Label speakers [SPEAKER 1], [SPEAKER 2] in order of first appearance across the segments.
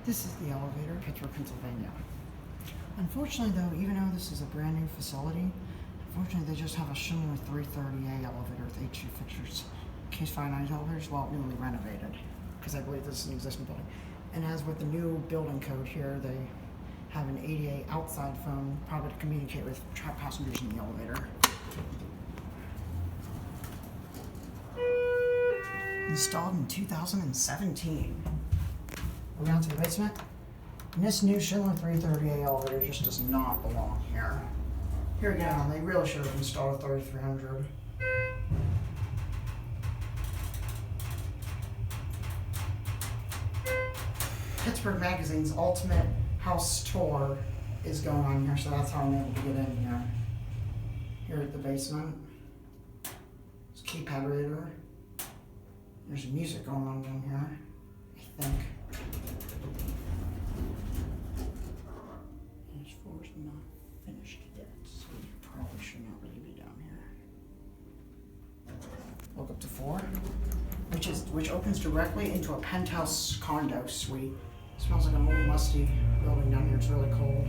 [SPEAKER 1] This is the elevator, Pittsburgh, Pennsylvania. Unfortunately though, even though this is a brand new facility, unfortunately they just have a Schindler 330A elevator with H2 fixtures. Case 59 elevators, well, newly renovated, because I believe this is an existing building. And as with the new building code here, they have an ADA outside phone, probably to communicate with trapped passengers in the elevator. Installed in 2017. We're down to the basement. And this new Schindler 330A elevator just does not belong here. Here again, they really should have installed a 3300. Pittsburgh Magazine's Ultimate House Tour is going on here, so that's how I'm able to get in here. Here at the basement. It's a keypad reader. There's music going on down here, I think. And this floor's not finished yet, so you probably should not really be down here. Look up to 4, which opens directly into a penthouse condo suite. It smells like an old musty building down here. It's really cold.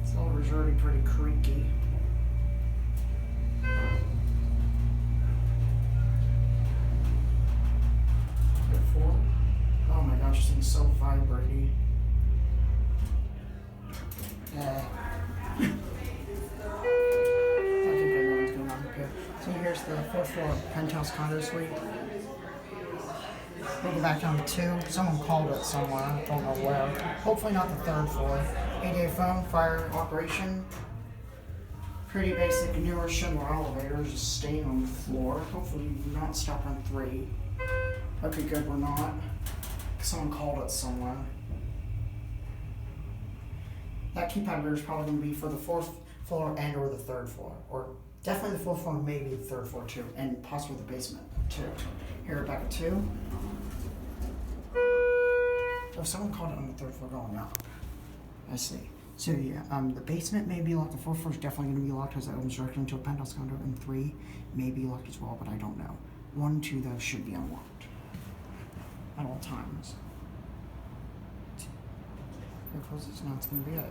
[SPEAKER 1] This elevator's already pretty creaky. Oh my gosh, this thing's so vibrating. So here's the 4th floor penthouse condo suite. We'll go back down to 2. Someone called it somewhere, I don't know where. Hopefully not the 3rd floor. ADA phone, fire operation. Pretty basic newer Schindler elevators, just staying on the floor. Hopefully not stuck on 3. Okay, good, we're not. Someone called it somewhere. That keypad reader is probably going to be for the 4th floor and or the 3rd floor. Or definitely the 4th floor, maybe the 3rd floor too. And possibly the basement too. Here back at 2. Oh, someone called it on the 3rd floor going up. I see. So yeah, the basement may be locked. The 4th floor is definitely going to be locked because that opens directly into a penthouse condo. And 3 may be locked as well, but I don't know. 1 and 2 though should be unlocked at all times. Here closes, now it's going to be it.